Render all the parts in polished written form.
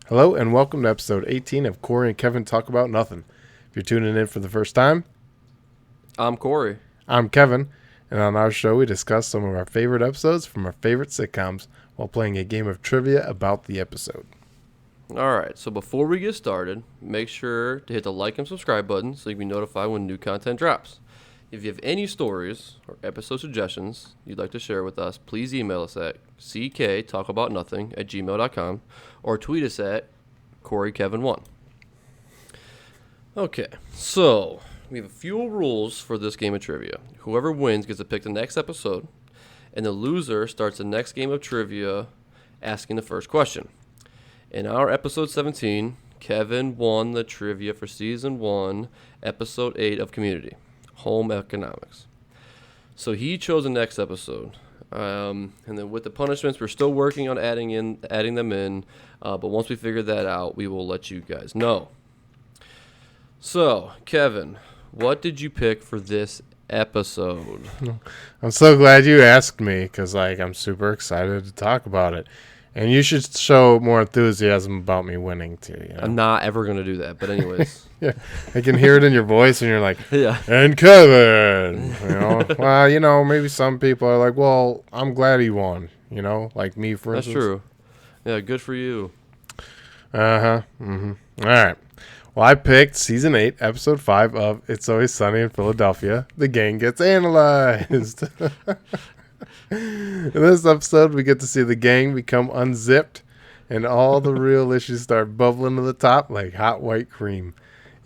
Hello and welcome to episode 18 of Corey and Kevin Talk About Nothing. If you're tuning in for the first time, I'm Corey. I'm Kevin, and on our show we discuss some of our favorite episodes from our favorite sitcoms while playing a game of trivia about the episode. All right, so before we get started, make sure to hit the like and subscribe button so you can be notified when new content drops. If you have any stories or episode suggestions you'd like to share with us, please email us at cktalkaboutnothing@gmail.com or tweet us at CoreyKevin1. Okay, so we have a few rules for this game of trivia. Whoever wins gets to pick the next episode, and the loser starts the next game of trivia asking the first question. In our episode 17, Kevin won the trivia for season 1, episode 8 of Community, Home Economics. So he chose the next episode. And then with the punishments, we're still working on adding them in. But once we figure that out, we will let you guys know. So, Kevin, what did you pick for this episode? I'm so glad you asked me because I'm super excited to talk about it. And you should show more enthusiasm about me winning too. You know? I'm not ever going to do that. But anyways. Yeah, I can hear it in your voice and you're like, yeah. And Kevin, well, maybe some people are like, well, I'm glad he won, like me, for instance. That's true. Yeah, good for you. Uh-huh. Mm-hmm. All right. Well, I picked season 8, episode 5 of It's Always Sunny in Philadelphia. The gang gets analyzed. In this episode, we get to see the gang become unzipped and all the real issues start bubbling to the top like hot white cream.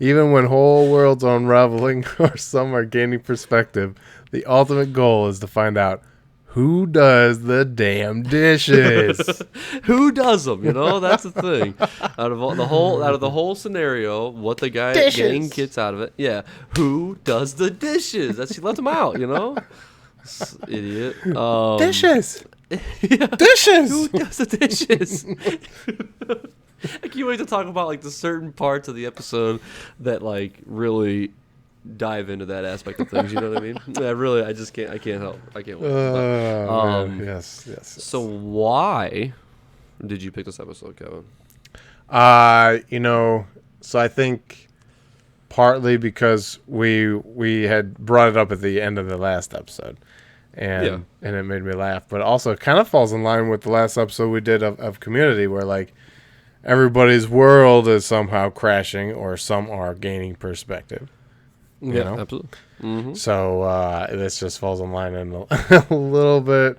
Even when whole worlds are unraveling or some are gaining perspective, the ultimate goal is to find out who does the damn dishes. Who does them? That's the thing. Out of the whole scenario, what the gang gets out of it, yeah. Who does the dishes? She left them out. Idiot. Dishes. Yeah. Dishes. Who does the dishes? I can't wait to talk about the certain parts of the episode that really dive into that aspect of things. You know what I mean? I just can't. I can't help. I can't wait. Yes. So why did you pick this episode, Kevin? So I think partly because we had brought it up at the end of the last episode. And it made me laugh. But also it kind of falls in line with the last episode we did of Community where everybody's world is somehow crashing or some are gaining perspective. You know? Absolutely. Mm-hmm. So this just falls in line in a little bit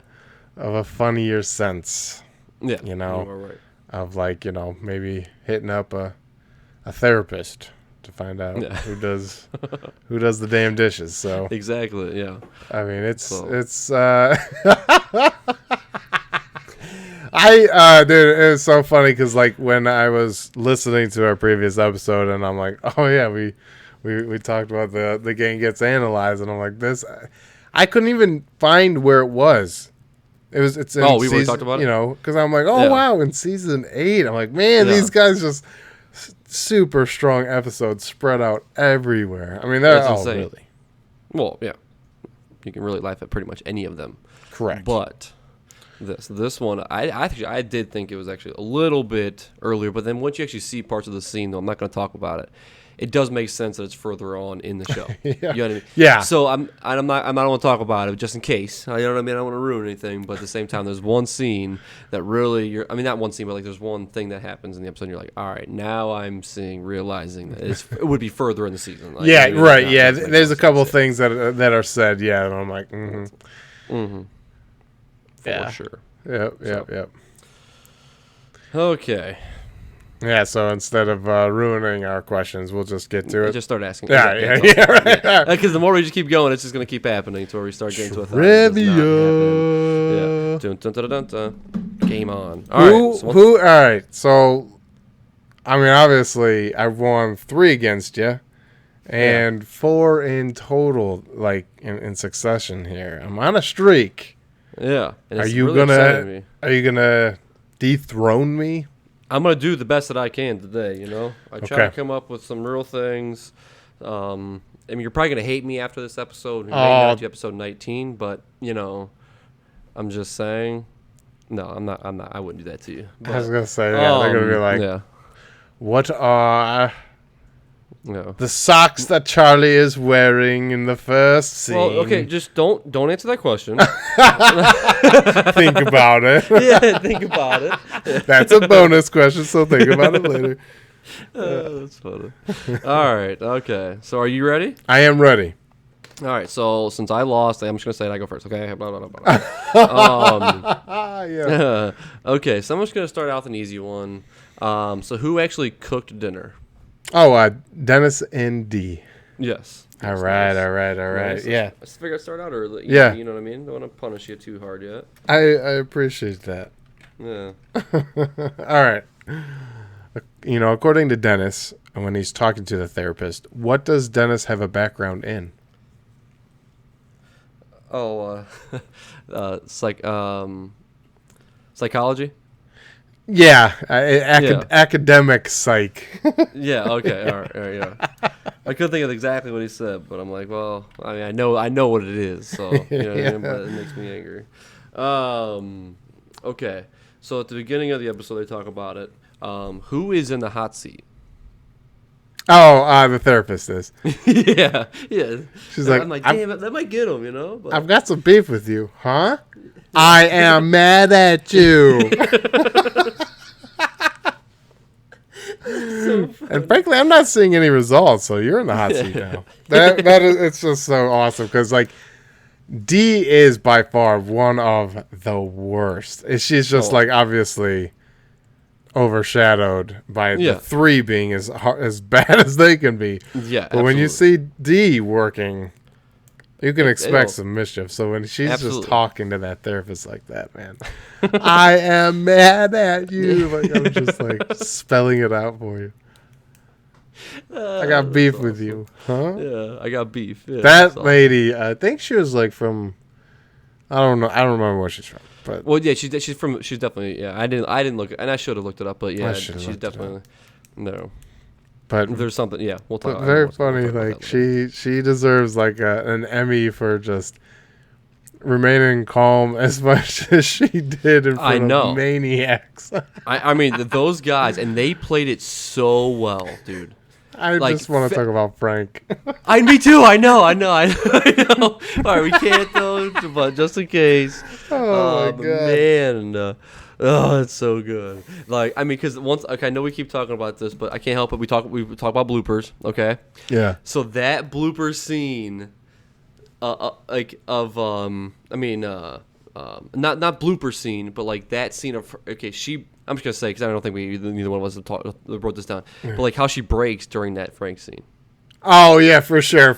of a funnier sense. Yeah. You are right. Of maybe hitting up a therapist to find out who does the damn dishes. So exactly, yeah. I mean, it's dude, it was so funny because when I was listening to our previous episode and I'm like, oh yeah, we talked about the gang gets analyzed and I'm like, this I couldn't even find where it was. It's in we season, talked about it, because I'm like, wow, in season 8, I'm like, man, these guys just super strong episodes spread out everywhere. I mean, they're all really. Well, yeah, you can really laugh at pretty much any of them. Correct. But this one, I did think it was actually a little bit earlier. But then once you actually see parts of the scene, though, I'm not going to talk about it. It does make sense that it's further on in the show. Yeah. You know what I mean? Yeah. So I don't want to talk about it just in case. You know what I mean? I don't want to ruin anything, but at the same time, there's one scene that really not one scene, but there's one thing that happens in the episode. And you're like, all right, now I'm realizing that it would be further in the season. Right. Yeah. There's a couple of things that are said. Yeah, and I'm like, For sure. Yep. Okay. Yeah, so instead of ruining our questions, we'll just get to it. Just start asking. Right. Because the more we just keep going, it's just going to keep happening until we start getting to a trivia. Yeah. Dun, dun, dun, dun, dun. Game on. All right. So, I mean, obviously, I've won 3 against you, and 4 in total, in succession here. I'm on a streak. Yeah. And are you gonna dethrone me? I'm going to do the best that I can today, I try to come up with some real things. I mean, you're probably going to hate me after this episode. We may not do episode 19, but, I'm just saying. No, I'm not. I wouldn't do that to you. But, I was going to say, they're going to be like, What are No. the socks that Charlie is wearing in the first scene? Well, okay, just don't answer that question. Think about it. Yeah, think about it. That's a bonus question, so think about it later. That's funny. All right, okay. So are you ready? I am ready. All right, so since I lost, I'm just going to say it. I go first, okay? Blah, blah, blah, blah. Yeah. Okay, so I'm just going to start out with an easy one. So who actually cooked dinner? Oh, Dennis and D. Yes. All right. Nice. Yeah. I figured I'd start out early. Yeah. You know what I mean? Don't want to punish you too hard yet. I appreciate that. Yeah. All right. You know, according to Dennis, when he's talking to the therapist, what does Dennis have a background in? Oh, psychology? Yeah, Yeah. academic psych. Yeah, okay. All right, yeah. I couldn't think of exactly what he said, but I'm like, well, I mean, I know what it is, so you know what I mean? But it makes me angry. Okay. So at the beginning of the episode they talk about it. Who is in the hot seat? Oh, the therapist is. Yeah. She's like, I'm like, damn it, that might get him, you know? But I've got some beef with you, huh? I am mad at you. And frankly, I'm not seeing any results, so you're in the hot seat now. That is, it's just so awesome because like D is by far one of the worst. She's just like obviously overshadowed by the three being as bad as they can be. Yeah, but when you see D working, you can expect some mischief. So when she's just talking to that therapist like that, man, I am mad at you. Like I'm just like spelling it out for you. I got beef with you, huh? Yeah, I got beef. Yeah, that lady, I think she was like from, I don't know, I don't remember where she's from. But well, yeah, she's definitely, yeah. I didn't look, and I should have looked it up, but yeah, she's definitely no. But there's something, yeah. We'll talk. Very funny, like she deserves like an Emmy for just remaining calm as much as she did in front of maniacs. I mean those guys, and they played it so well, dude. I just want to talk about Frank. Me too. I know. I know. All right, we can't though, but just in case. Oh my God, man. Oh, it's so good. Like, I mean, because I know we keep talking about this, but I can't help it. We talk about bloopers. Okay. Yeah. So that blooper scene, not blooper scene, but like that scene of I'm just gonna say because I don't think neither one of us wrote this down, but like how she breaks during that Frank scene. Oh yeah, for sure.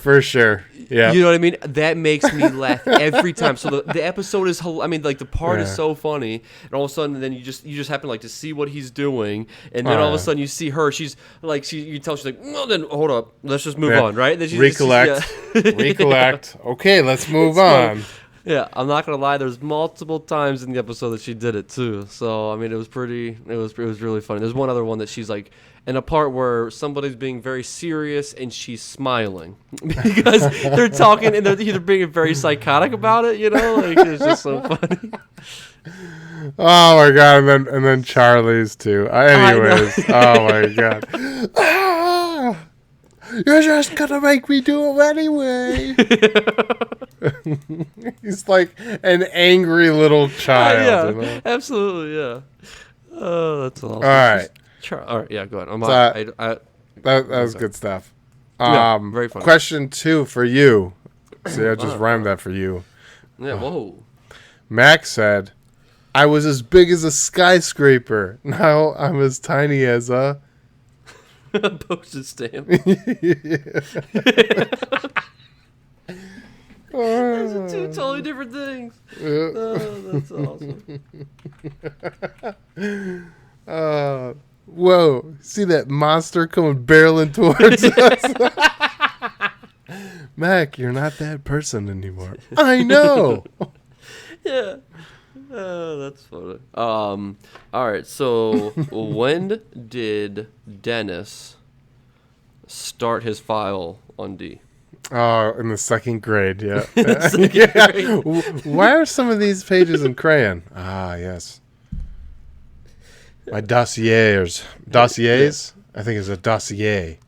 Yeah. You know what I mean? That makes me laugh every time. So the episode is, I mean, like the part is so funny, and all of a sudden, then you just happen like to see what he's doing, and then all of a sudden you see her. She's like, you tell she's like, well, then hold up, let's just move on, right? Then recollect. Okay, let's move on. Yeah, I'm not gonna lie. There's multiple times in the episode that she did it too. So I mean, it was really funny. There's one other one that she's like, in a part where somebody's being very serious and she's smiling because they're talking and they're either being very psychotic about it, you know, like it's just so funny. Oh my God, and then Charlie's too. Anyways, oh my God. You're just gonna make me do them anyway. He's like an angry little child. Yeah, you know? Absolutely, yeah. Oh, that's awesome. All right. All right, yeah, go ahead. That was good stuff. Very funny. Question 2 for you. See, I just rhymed that for you. Yeah, whoa. Max said, I was as big as a skyscraper. Now I'm as tiny as a... postage stamp. Those are two totally different things. Oh, that's awesome. Whoa. See that monster coming barreling towards us? Mac, you're not that person anymore. I know. Yeah. That's funny. All right. So when did Dennis start his file on D? Oh, in the second grade, yeah. Grade. Why are some of these pages in crayon? Ah, yes. My dossiers. Dossiers? I think it's a dossier.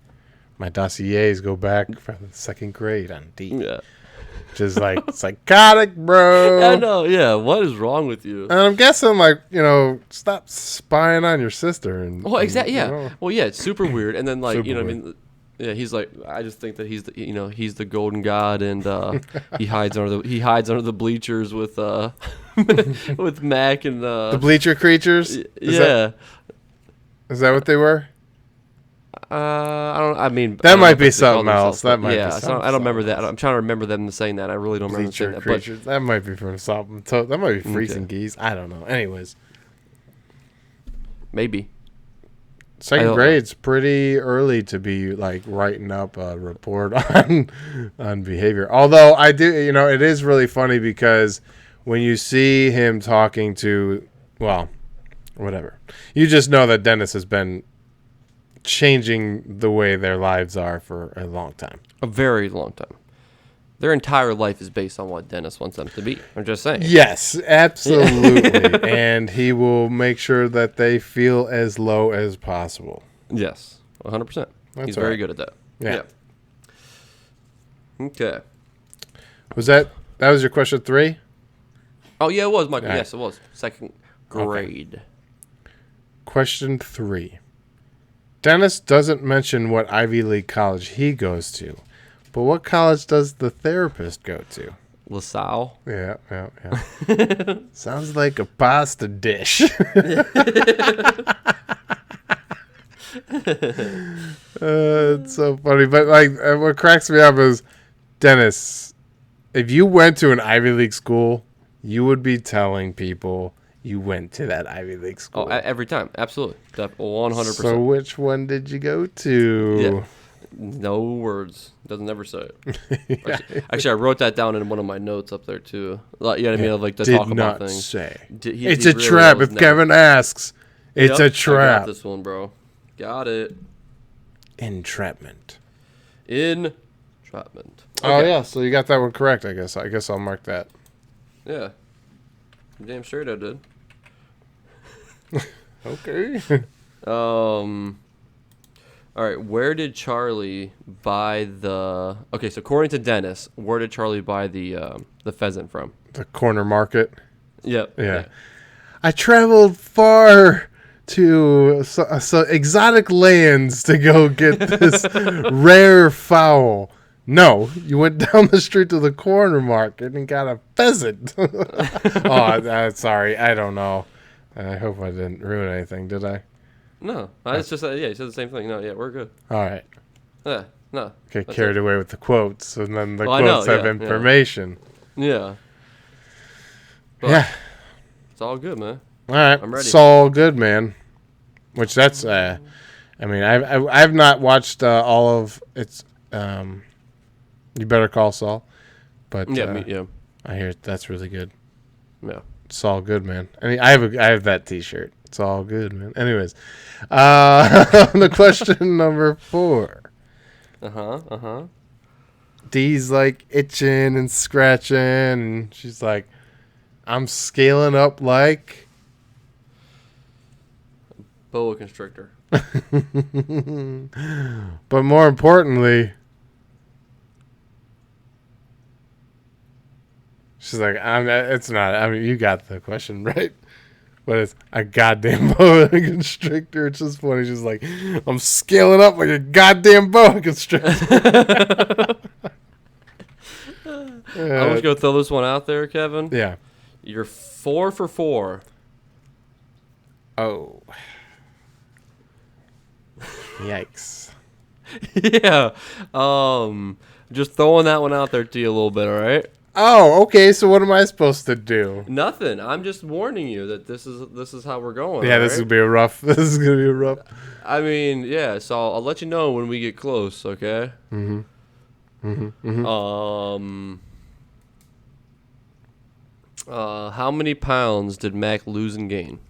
My dossiers go back from the second grade on D. Yeah. Which is like psychotic, bro. I know. Yeah. What is wrong with you? And I'm guessing, like, stop spying on your sister. Well, exactly. Yeah. Well, yeah. It's super weird. And then, like, Super what I mean. Yeah, he's like. I just think that he's the golden god, and he hides under the bleachers with with Mac and the bleacher creatures. Yeah. Is that what they were? I don't. I mean, that might be something else. That might be yeah. something. I don't remember that. I'm trying to remember them saying that. I really don't remember saying that. Creatures. That might be from something. That might be freezing geese. I don't know. Anyways, maybe. Second grade's pretty early to be like writing up a report on behavior. Although I do, it is really funny because when you see him talking to, well, whatever, you just know that Dennis has been changing the way their lives are for a long time. A very long time. Their entire life is based on what Dennis wants them to be. I'm just saying. Yes, absolutely. And he will make sure that they feel as low as possible. Yes, 100%. He's very good at that. Yeah. Okay. That was your question 3? Oh, yeah, it was, Michael. Yes, it was. Second grade. Okay. Question 3. Dennis doesn't mention what Ivy League college he goes to. But what college does the therapist go to? LaSalle. Yeah. Sounds like a pasta dish. It's so funny. But like, what cracks me up is, Dennis, if you went to an Ivy League school, you would be telling people you went to that Ivy League school. Oh, every time. Absolutely. 100%. So which one did you go to? Yeah. No words. Doesn't ever say it. Actually, I wrote that down in one of my notes up there too. Like, you know what I mean? Of like to talk about things. Say. It's a trap. If Kevin asks, it's a trap. I got this one, bro. Got it. Entrapment. Okay. Oh yeah, so you got that one correct. I guess I'll mark that. Yeah. Damn straight I did. Okay. All right, where did Charlie buy the... Okay, so according to Dennis, where did Charlie buy the pheasant from? The corner market. Yep. Yeah. I traveled far to so exotic lands to go get this rare fowl. No, you went down the street to the corner market and got a pheasant. Sorry, I don't know. I hope I didn't ruin anything, did I? No, it's just he said the same thing. No, yeah, we're good. All right. Yeah, no. Get carried away with the quotes, and then the quotes have information. Yeah. But it's all good, man. All right, I'm ready. It's all good, man. Which that's, I mean, I've not watched all of its. You Better Call Saul, but yeah. I hear that's really good. Yeah. It's all good, man. I mean, I have that T-shirt. It's all good, man. Anyways, the question number 4. Dee's like itching and scratching, and she's like, "I'm scaling up like boa constrictor." But more importantly, she's like, it's not. I mean, you got the question right. But it's a goddamn boa constrictor. It's just funny. She's like, I'm scaling up like a goddamn boa constrictor. I'm just going to throw this one out there, Kevin. Yeah. You're 4 for 4. Oh. Yikes. Yeah. Just throwing that one out there to you a little bit, all right? Oh, okay. So what am I supposed to do? Nothing. I'm just warning you that this is how we're going. Yeah, this is gonna be rough. This is gonna be rough. I mean, yeah. So I'll let you know when we get close. Okay. How many pounds did Mac lose and gain?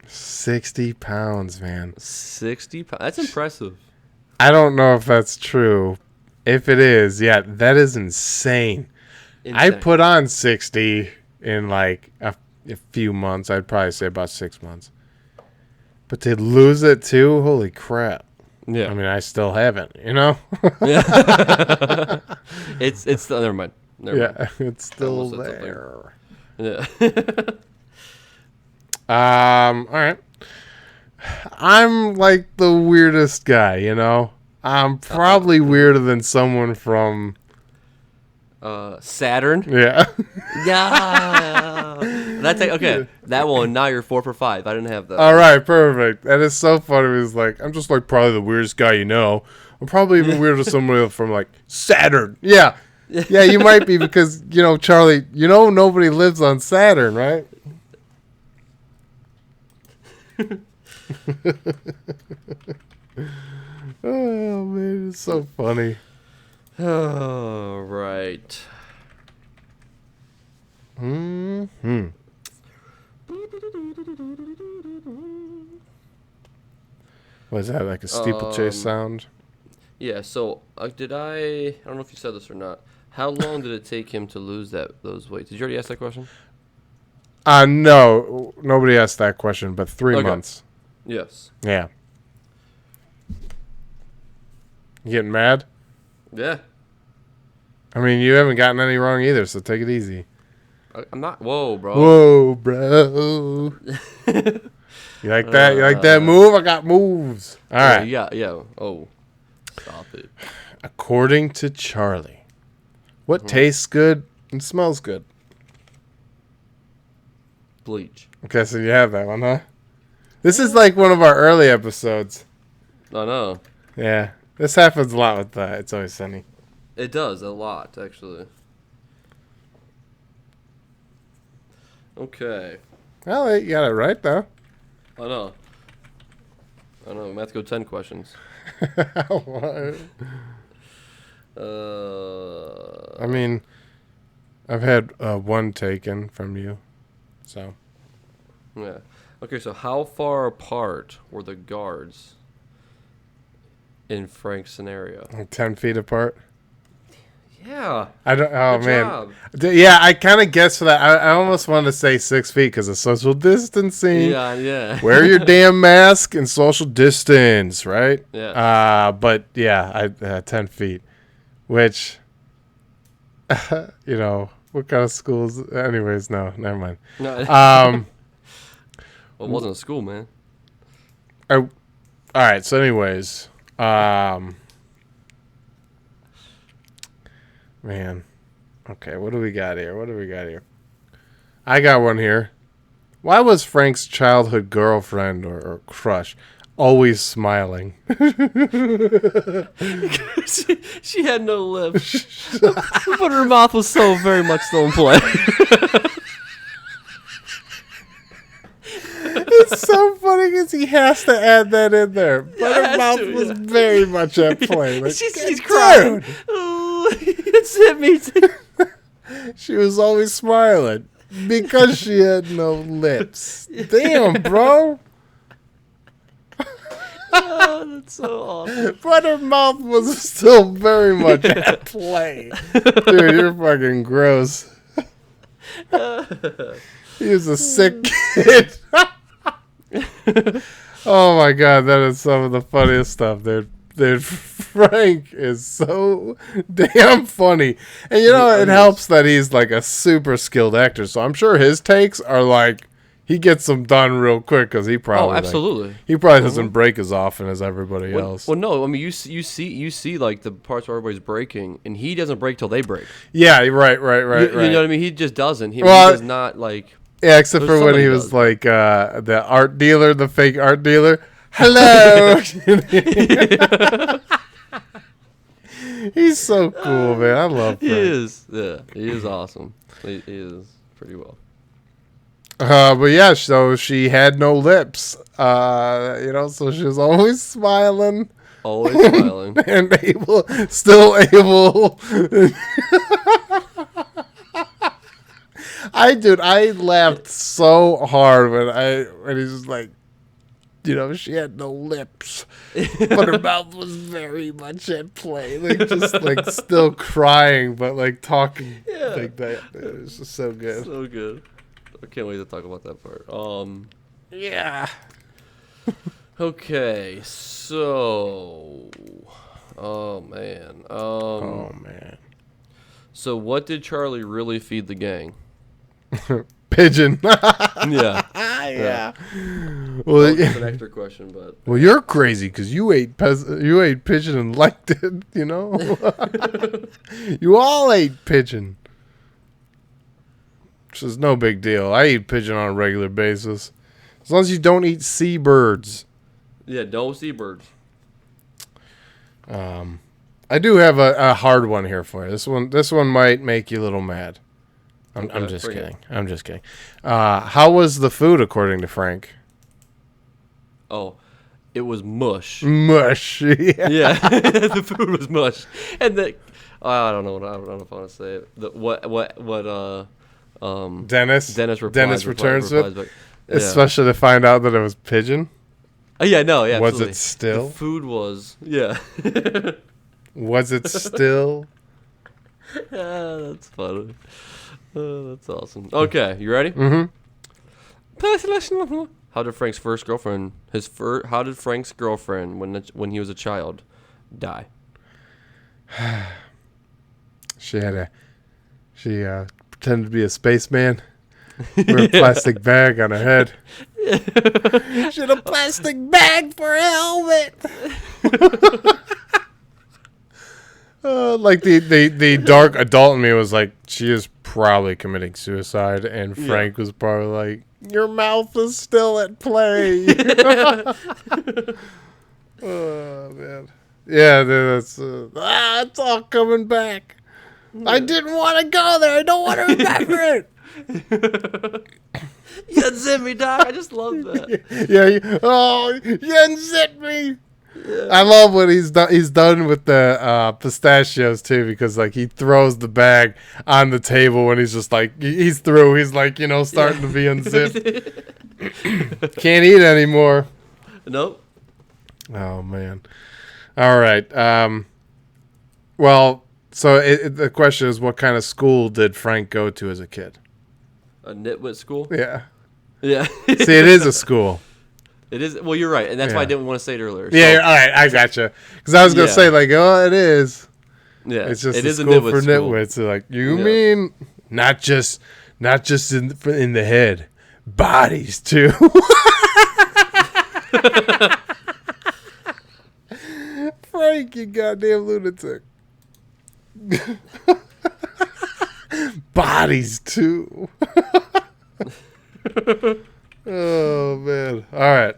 60 pounds, man. 60 pounds. That's impressive. I don't know if that's true. If it is, yeah, that is insane. I put on 60 in like a few months. I'd probably say about 6 months. But to lose it too, holy crap. Yeah. I mean, I still haven't, you know? Yeah. it's never mind. Never mind. Yeah, it's still almost said there. Yeah. All right. I'm like the weirdest guy, you know? I'm probably weirder than someone from... Saturn. Yeah. Yeah. That's okay. That one. Now you're 4 for 5. I didn't have that. All right, perfect. And it's so funny. It's like, I'm just like probably the weirdest guy you know. I'm probably even weirder than somebody from like Saturn. Yeah. Yeah, you might be because, you know, Charlie, you know nobody lives on Saturn, right? Oh, man, it's so funny. All right. Hmm. Was that like a steeplechase sound? Yeah. So did I don't know if you said this or not. How long did it take him to lose those weights? Did you already ask that question? No, nobody asked that question, but 3 months. Yes. Yeah. You getting mad? Yeah. I mean, you haven't gotten any wrong either, so take it easy. I'm not. Whoa, bro. Whoa, bro. You like that? You like that move? I got moves. All right. Yeah. Yeah. Oh. Stop it. According to Charlie, what tastes good and smells good? Bleach. Okay, so you have that one, huh? This is like one of our early episodes. I know. Yeah. This happens a lot with It's Always Sunny. It does a lot, actually. Okay. Well, you got it right, though. I know. We have to go 10 questions. I mean, I've had one taken from you, so. Yeah. Okay, so how far apart were the guards in Frank's scenario? 10 feet apart. Yeah. I don't. Oh Good man. job. Yeah, I kind of guessed for that. I almost wanted to say 6 feet because of social distancing. Yeah, yeah. Wear your damn mask and social distance, right? Yeah. But yeah, 10 feet, which, you know, what kind of schools? Anyways, no, never mind. No. Well, it wasn't a school, man. all right. So, anyways, man. Okay, what do we got here? I got one here. Why was Frank's childhood girlfriend or crush always smiling? she had no lips, but her mouth was so very much still in play. It's so funny because he has to add that in there. But her mouth was very much at play. Like, she's crying. Oh, it's hit me too. She was always smiling because she had no lips. Damn, bro. Oh, that's so awesome. But her mouth was still very much at play. Dude, you're fucking gross. He was a sick kid. Oh my god, that is some of the funniest stuff, dude. Dude, Frank is so damn funny. And you know, it helps that he's like a super skilled actor. So I'm sure his takes are like, he gets them done real quick because he probably absolutely. He probably doesn't break as often as everybody else. Well, no, I mean you see like the parts where everybody's breaking, and he doesn't break till they break. Yeah, right. You know what I mean? He just doesn't. He does not like. Yeah, except for when he was like the art dealer, the fake art dealer. Hello. He's so cool, man. I love Frank. He is. Yeah, he is awesome. He is pretty well. But yeah, so she had no lips. You know, so she was always smiling. Always smiling. And still able. I laughed so hard when he's just like, you know, she had no lips, but her mouth was very much at play. Like, just like still crying, but like talking like that. It was just so good. So good. I can't wait to talk about that part. Yeah. Okay, so, oh man, Oh man. so what did Charlie really feed the gang? Pigeon. Yeah, Yeah. That Well, was just an extra question, but well, you're crazy because you ate pigeon and liked it. You know. You all ate pigeon. Which is no big deal. I eat pigeon on a regular basis, as long as you don't eat seabirds. yeah, no seabirds. I do have a hard one here for you. This one might make you a little mad. I'm Okay, just bring it. kidding. I'm just kidding. How was the food according to Frank? Oh, it was mush. Mush. Yeah. Yeah, the food was mush, and I don't know. I don't know if I want to say it. Dennis. Dennis replies, Dennis returns it, back. Yeah. especially to find out that it was pigeon. Yeah, no, yeah. Was Absolutely. it still? The food was, yeah. Was it still? That's funny. That's awesome. Okay, you ready? Mm-hmm. How did Frank's first girlfriend, how did Frank's girlfriend when he was a child die? She pretended to be a spaceman. Wear a plastic bag on her head. She had a plastic bag for a helmet. Like the dark adult in me was like, she is probably committing suicide, and Frank was probably like, your mouth is still at play. Oh man, yeah, that's it's all coming back. I didn't want to go there. I don't want to remember it. You unzip me, Doc. I just love that. Yeah. You unzip me. Yeah. I love what he's done. He's done with the pistachios too, because like he throws the bag on the table when he's just like he's through. He's like starting to be unzipped. Can't eat anymore. Nope. Oh man. All right. Well, so the question is, what kind of school did Frank go to as a kid? A nitwit school? Yeah. Yeah. See, it is a school. It is. Well, you're right, and that's why I didn't want to say it earlier. Yeah. All right. I gotcha. Because I was gonna say like, oh, it is. Yeah. It's just it a is school a nitwit for school. nitwits. So like, you mean not just in the head, bodies too. Frank, you goddamn lunatic. Bodies too. Oh man. All right.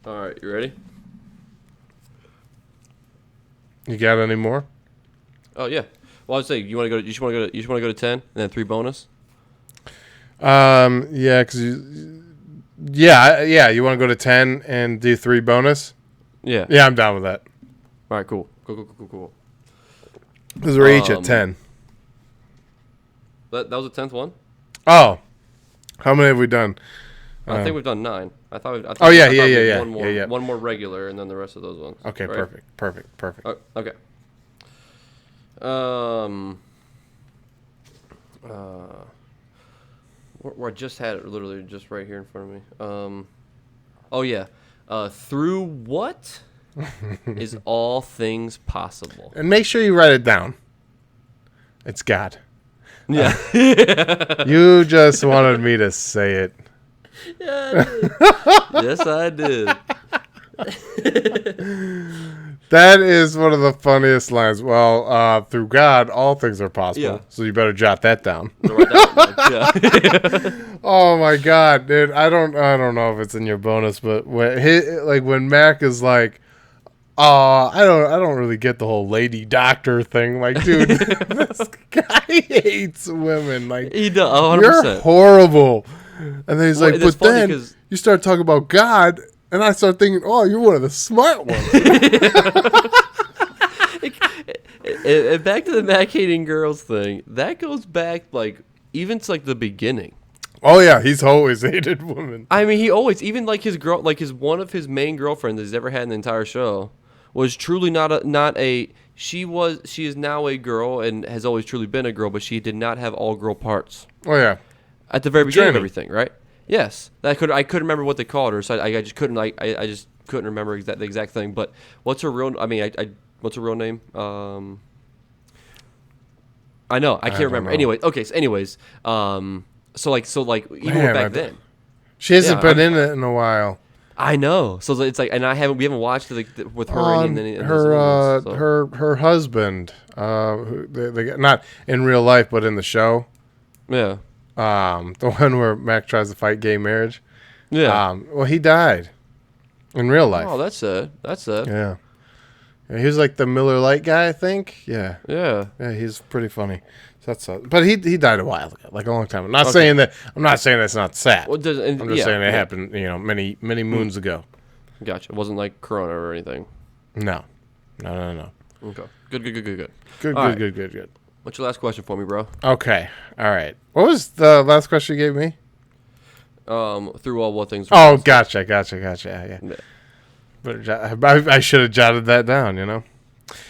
All right, you ready? You got any more? Oh yeah. Well, I'd say you want to go. You just want to go to 10, and then 3 bonus. Yeah, because you want to go to 10 and do 3 bonus? Yeah. Yeah, I'm down with that. All right. Cool. Cool. Because we're each at 10. That was the 10th one. Oh, how many have we done? I think we've done 9. I thought. Yeah. One more regular, and then the rest of those ones. Okay, right? perfect. Okay. Where I just had it literally just right here in front of me. Oh yeah. Through what is all things possible? And make sure you write it down. It's God. Yeah. You just wanted me to say it. Yeah, I did. Yes, I did. That is one of the funniest lines. Well, through God, all things are possible. Yeah. So you better jot that down. Write that one, yeah. Oh my God, dude! I don't know if it's in your bonus, but when Mac is like, I don't really get the whole lady doctor thing. Like, dude, this guy hates women. Like, He does. 100%. you're horrible. And then he's like, it's but funny then 'cause- you start talking about God, and I start thinking, oh, you're one of the smart ones. And back to the Mac hating girls thing. That goes back even to the beginning. Oh yeah, he's always hated women. I mean, he always even his girl, one of his main girlfriends that he's ever had in the entire show was truly she is now a girl and has always truly been a girl, but she did not have all girl parts Oh yeah, at the very beginning of Jamie. everything, right? Yes, I couldn't remember what they called her, so I just couldn't I just couldn't remember the exact thing. But what's her real? I mean, what's her real name? I know I can't don't remember. know. Anyway, okay. So anyways, so like even Man, back then, she hasn't Yeah, been in it in a while. I know. So it's like, and we haven't watched it with her On and those her other ones, so. her husband, who they not in real life but in the show. Yeah, The one where Mac tries to fight gay marriage. yeah. Well, he died in real life. Oh, that's it. That's it. Yeah. Yeah, he was like the Miller Lite guy, I think. Yeah. Yeah. Yeah, he's pretty funny. So that's but he died a while ago, like a long time. I'm not Okay. saying that. I'm not saying that's not sad. Well, I'm just saying it happened, many moons ago. Gotcha. It wasn't like Corona or anything. No. Okay. Good. Good. All right. Good. What's your last question for me, bro? Okay. All right. What was the last question you gave me? Through all what things. Oh, gotcha. Yeah. But I should have jotted that down, And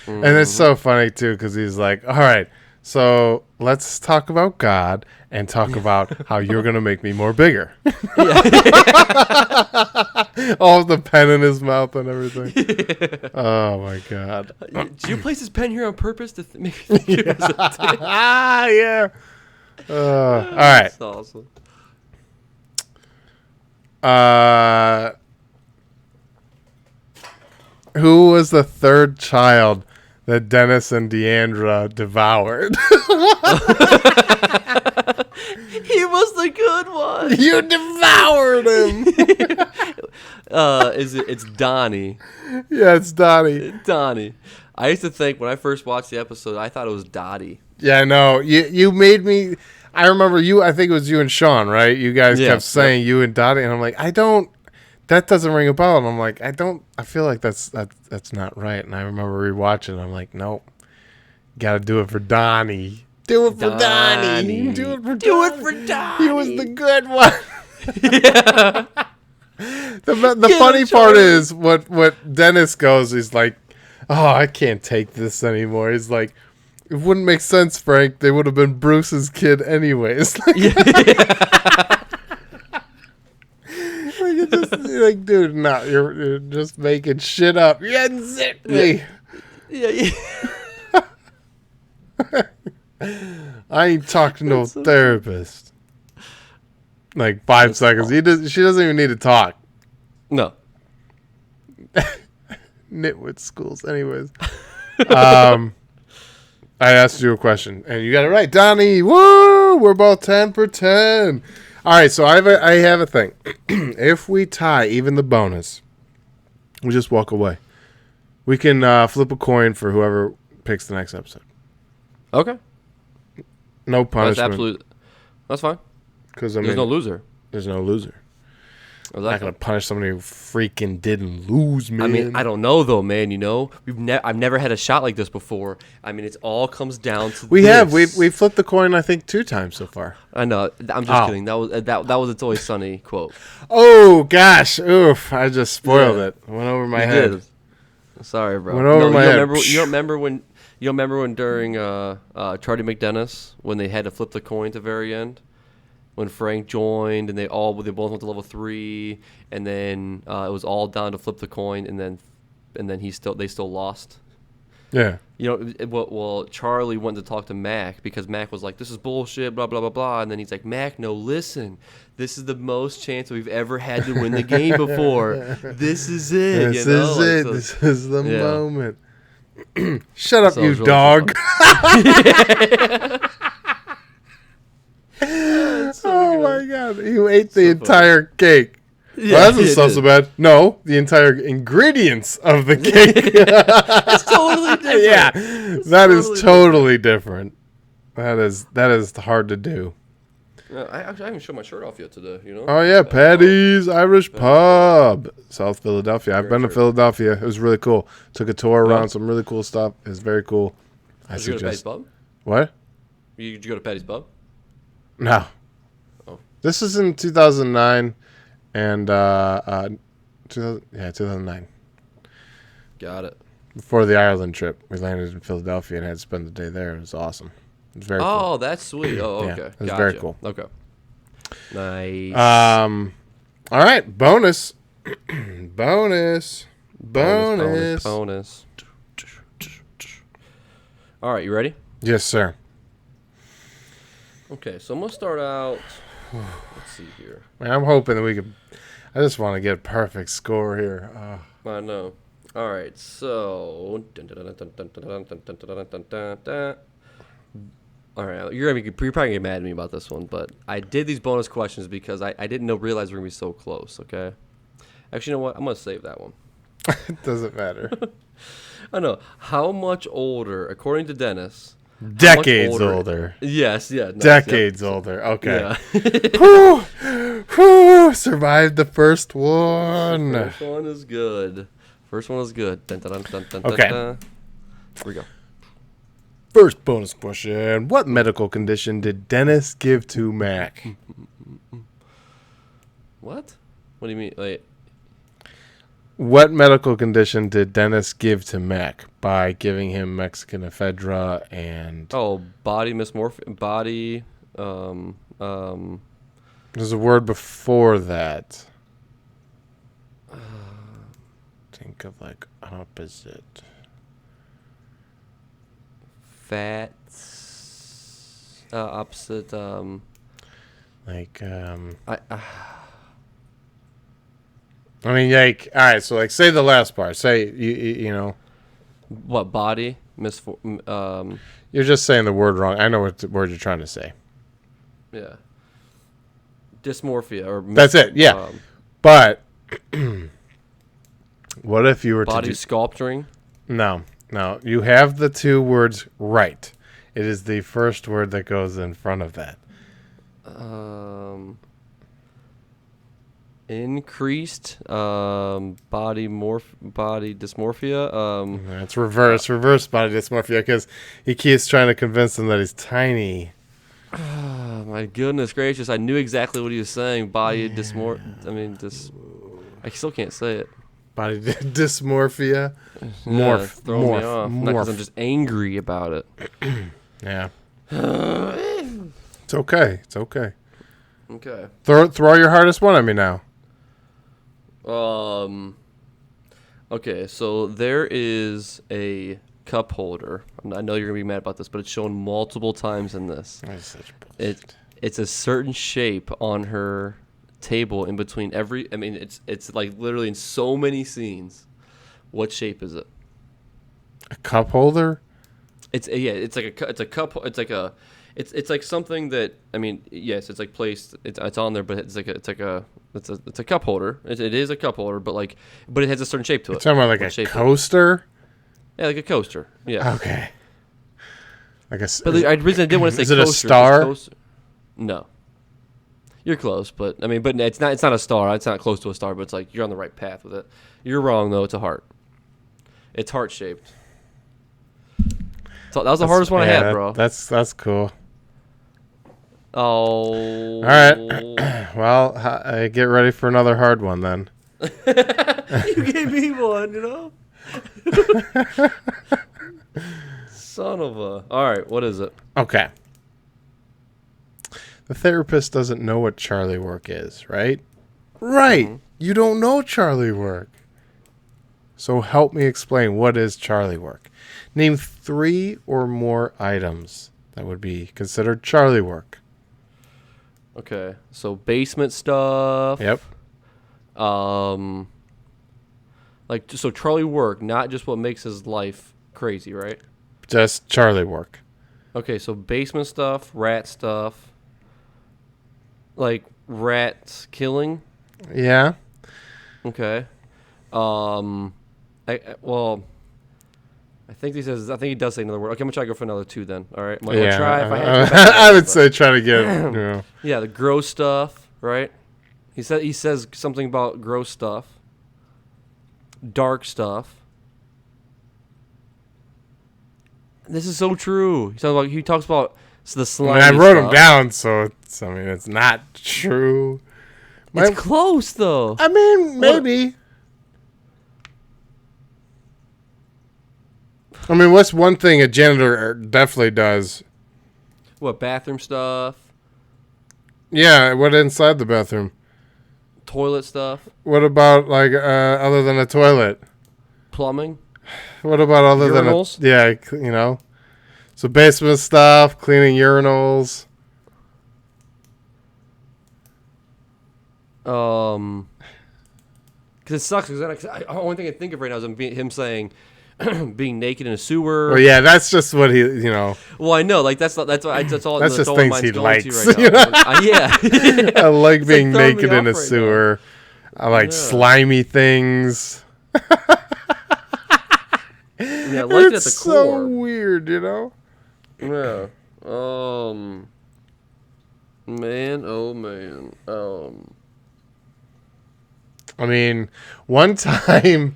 it's so funny too because he's like, "All right, so let's talk about God and talk about how you're gonna make me more bigger." All the pen in his mouth and everything. Oh my God! Did you place his pen here on purpose to make me think it was a dick? Yeah. All right. That's awesome. Who was the third child that Dennis and Deandra devoured? He was the good one. You devoured him. It's Donnie. Yeah, it's Donnie. Donnie. I used to think when I first watched the episode, I thought it was Dottie. Yeah, I know. You made me. I remember you. I think it was you and Sean, right? You guys kept saying you and Dottie, and I'm like, I don't. That doesn't ring a bell. And I'm like, I don't. I feel like that's not right. And I remember rewatching. I'm like, nope. Got to do it for Donnie. Do it for Donnie. Do it for Donnie. He was the good one. Yeah. The funny part is what Dennis goes. He's like, oh, I can't take this anymore. He's like, it wouldn't make sense, Frank. They would have been Bruce's kid anyways. Like, dude, no, you're just making shit up. You hadn't zipped me. Yeah. I ain't talking to no therapist. Like 5 seconds. She doesn't even need to talk. No. Nitwit schools. Anyways. I asked you a question, and you got it right. Donnie, woo! We're both 10 for 10. All right, so I have a thing. If we tie even the bonus, we just walk away. We can flip a coin for whoever picks the next episode. Okay. No punishment. That's fine. Because there's no loser. There's no loser. Exactly. I'm not gonna punish somebody who freaking didn't lose, man. I mean, I don't know though, man. I've never had a shot like this before. I mean, it all comes down to we flipped the coin I think 2 times so far. I know. I'm just kidding. That was It's Always Sunny quote. Oh gosh, oof! I just spoiled it. Went over my head. Did. Sorry, bro. Went over my head. You don't remember when during Charlie McDennis when they had to flip the coin at the very end? When Frank joined and they both went to level 3, and then it was all down to flip the coin, and then they still lost. Yeah. Well, Charlie went to talk to Mac because Mac was like, "This is bullshit," blah blah blah blah, and then he's like, "Mac, no, listen, this is the most chance we've ever had to win the game before. This is it. This is it. This is the moment." Shut up, you really dog. Oh my God! You ate the entire cake. Yeah, well, that doesn't sound so bad. No, the entire ingredients of the cake. It's totally different. Yeah, that is totally different. That is hard to do. I haven't shown my shirt off yet today. Oh yeah, Patty's Irish Pub, South Philadelphia. I've been to Philadelphia. It was really cool. Took a tour around some really cool stuff. It was very cool. Did you go to Patty's Pub? What? Did you go to Patty's Pub? No. Oh. This is in 2009 and 2009. Got it. Before the Ireland trip, we landed in Philadelphia and had to spend the day there. It was awesome. It was very cool. Oh, that's sweet. Oh, okay. Yeah, it was very cool. Okay. Nice. All right, bonus. bonus. Bonus. All right, you ready? Yes, sir. Okay, so I'm gonna start out. Let's see here. Man, I'm hoping that we could. I just want to get a perfect score here. I know. All right, so. All right, you're probably gonna get mad at me about this one, but I did these bonus questions because I didn't realize we are gonna be so close. Okay. Actually, you know what? I'm gonna save that one. It doesn't matter. I know. How much older, according to Dennis? Decades older. Yes, yeah. Nice, Decades older. Okay. Yeah. Whew, survived the first one. First one is good. Dun, dun, dun, dun, dun, Okay. Here we go. First bonus question. What medical condition did Dennis give to Mac? What? What do you mean? Wait. What medical condition did Dennis give to Mac by giving him Mexican ephedra and... Oh, body dysmorphia. Body. There's a word before that. Think of like opposite. Fats. Opposite. Like, I mean, like, all right, so like say the last part. Say, you know. What, body? You're just saying the word wrong. I know what word you're trying to say. Yeah. Dysmorphia. That's it, yeah. But what if you were body to sculpturing? No. You have the two words right. It is the first word that goes in front of that. Increased body dysmorphia. It's reverse body dysmorphia because he keeps trying to convince them that he's tiny. Oh, my goodness gracious! I knew exactly what he was saying. Body dysmorphia. I mean, I still can't say it. Body dysmorphia. It's throwing me off. Not because I'm just angry about it. Yeah. It's okay. Okay. Throw your hardest one at me now. Okay, so there is a cup holder. I know you're gonna be mad about this, but it's shown multiple times in this. That's such bullshit. It's a certain shape on her table in between every. I mean, it's like literally in so many scenes. What shape is it? A cup holder? It's like something that, I mean, yes, it's like placed. It's on there, but it's a cup holder. It is a cup holder, but it has a certain shape to it. You're talking about like a coaster? Yeah, like a coaster. Yeah. Okay. I guess. But the reason I did want to say is it coaster, a star? No. You're close, but it's not a star. It's not close to a star, but it's like you're on the right path with it. You're wrong though. It's a heart. It's heart shaped. So that was the hardest one I had, bro. That's cool. Oh. All right. Well, get ready for another hard one then. You gave me one, you know? Son of a. All right, what is it? Okay. The therapist doesn't know what Charlie work is, right? Right. Mm-hmm. You don't know Charlie work. So help me explain, what is Charlie work? Name 3 or more items that would be considered Charlie work. Okay, so basement stuff. Yep. So Charlie work, not just what makes his life crazy, right? Just Charlie work. Okay, so basement stuff, rat stuff, like rats killing. Yeah. Okay. I think he does say another word. Okay, I'm gonna try to go for another 2 then. All right. I'm gonna try. If I had to I would say try to get. Yeah, the gross stuff, right? He says something about gross stuff, dark stuff. This is so true. He talks about the slime. I wrote them down, so it's not true. It's close though. I mean, maybe. I mean, what's one thing a janitor definitely does? What, bathroom stuff? Yeah, what inside the bathroom? Toilet stuff, What about like other than a toilet? plumbing, What about other urinals. than you know? So basement stuff, cleaning urinals. Because it sucks. Because the only thing I think of right now is him saying being naked in a sewer. Well, yeah, that's just what he, you know. Well, I know, like that's all. That's That's just all my things mind's he going likes. to right now. Yeah. I like It's being throwing me naked in off a right sewer. I like Yeah. slimy things. Yeah, I like it at It's the so core. weird, you know. Yeah. Man, oh man. I mean, one time,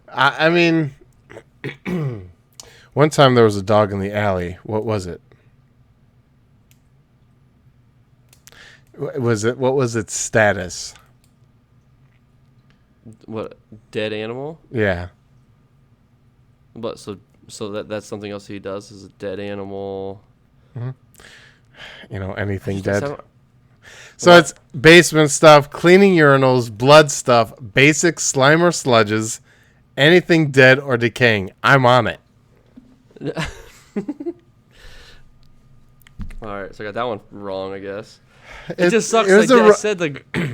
I mean, one time there was a dog in the alley. What was it? What was its status? What, dead animal? Yeah. But so that's something else he does is a dead animal. You know, anything I dead. don't- So What? it's basement stuff, cleaning urinals, blood stuff, basic slime or sludges, anything dead or decaying. I'm on it. All right, so I got that one wrong, I guess. It It just sucks. it was I said the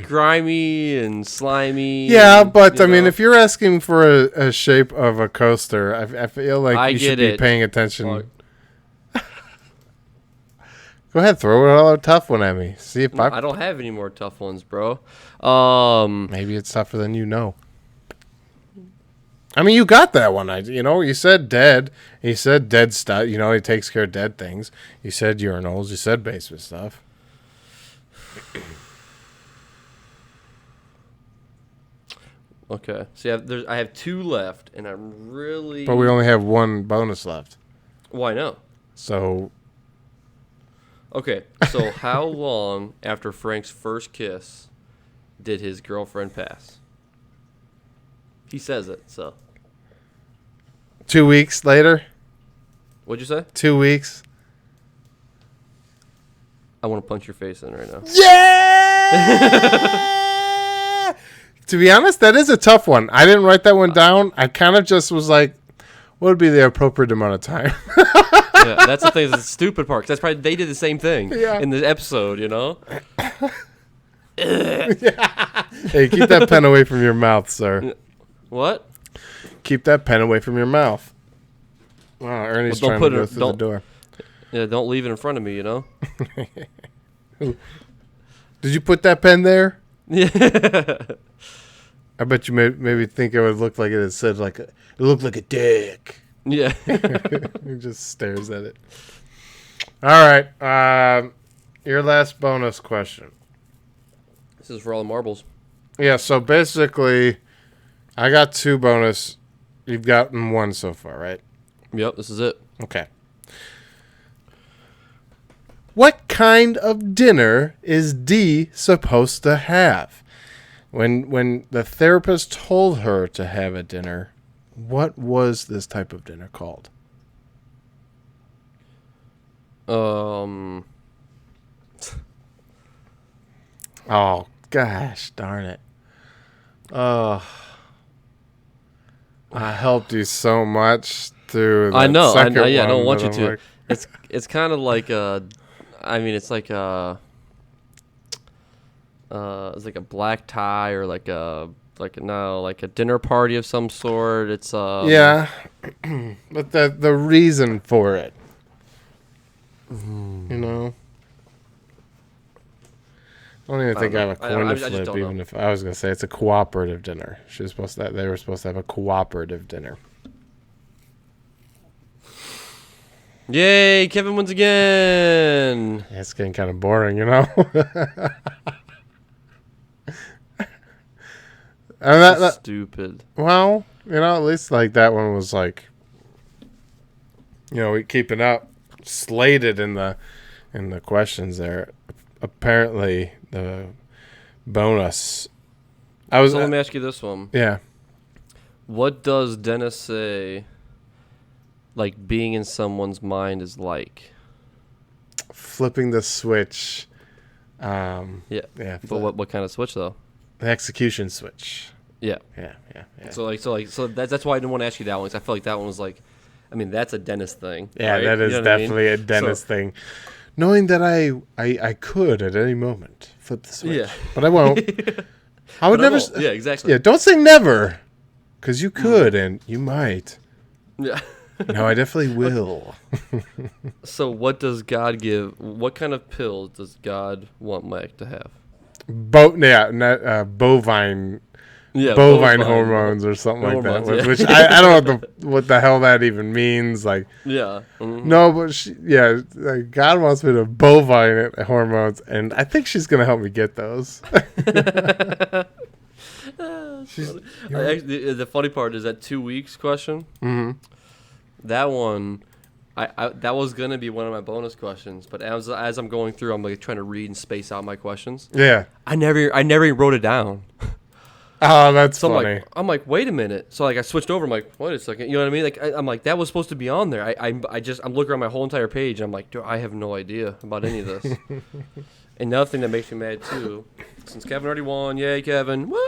grimy and slimy. Yeah, and, but you I mean, know. if you're asking for a shape of a coaster, I feel like I you should get be it. paying attention. Fuck. Go ahead, throw another tough one at me. See if I don't have any more tough ones, bro. maybe it's tougher than you know. I mean, you got that one. You said dead. You said dead stuff. You know, he takes care of dead things. You said urinals. You said basement stuff. Okay, so I have two left, and I'm really. But we only have one bonus left. Why no? So, Okay, so how long after Frank's first kiss did his girlfriend pass? He says it, so. 2 weeks later? What'd you say? 2 weeks? I want to punch your face in right now. Yeah! To be honest, that is a tough one. I didn't write that one down. I kind of just was like, what would be the appropriate amount of time? Yeah, that's the thing. That's the stupid part. 'Cause that's probably they did the same thing in the episode. You know. Hey, keep that pen away from your mouth, sir. What? Keep that pen away from your mouth. Wow, Ernie's Well, trying to go through the door. Yeah, don't leave it in front of me. You know. Did you put that pen there? Yeah. I bet you maybe think it would look like it said it looked like a dick. Yeah. He just stares at it. All right. Your last bonus question. This is for all the marbles. Yeah, so basically, I got 2 bonus. You've gotten 1 so far, right? Yep, this is it. Okay. What kind of dinner is Dee supposed to have? When the therapist told her to have a dinner, what was this type of dinner called? Um. Oh, gosh, darn it. Oh. I helped you so much through that I know. second one. I don't want you that I'm to. like, It's kind of like it's like it's like a black tie or like a dinner party of some sort. It's yeah, but the reason for it, you know, I don't even think I have a coin to I just flip. don't know. Even if I was gonna say it's a cooperative dinner, they were supposed to have a cooperative dinner. Yay! Kevin wins again. Yeah, it's getting kind of boring, you know. And that Stupid. well, you know, at least like that one was like, you know, we keeping up, slated in the questions there. Apparently, the bonus. So let me ask you this one. Yeah. What does Dennis say? Like being in someone's mind is like. Flipping the switch Yeah. Yeah. But what kind of switch though? The execution switch. Yeah. Yeah. So that's why I didn't want to ask you that one, because I feel like that one was like, I mean, that's a dentist thing. Yeah, right? that is definitely a dentist thing. Knowing that I could at any moment flip the switch, but I won't. I would never. Yeah, exactly. Yeah, don't say never, because you could and you might. Yeah. No, I definitely will. So what does God give? What kind of pills does God want Mike to have? Bovine. Yeah, bovine hormones or something hormones, like that. yeah. Which I don't know what the hell that even means. Like, yeah. Mm-hmm. no, but like God wants me to bovine hormones, and I think she's gonna help me get those. The funny part is that 2 weeks question. Mm-hmm. That one, that was gonna be one of my bonus questions, but as I'm going through, I'm like trying to read and space out my questions. Yeah. I never even wrote it down. Oh, that's so funny. I'm like, wait a minute. So like I switched over. I'm like, wait a second. You know what I mean? Like I'm like, that was supposed to be on there. I'm looking around my whole entire page. And I'm like, dude, I have no idea about any of this. And another thing that makes me mad too, since Kevin already won, yay Kevin! Woo!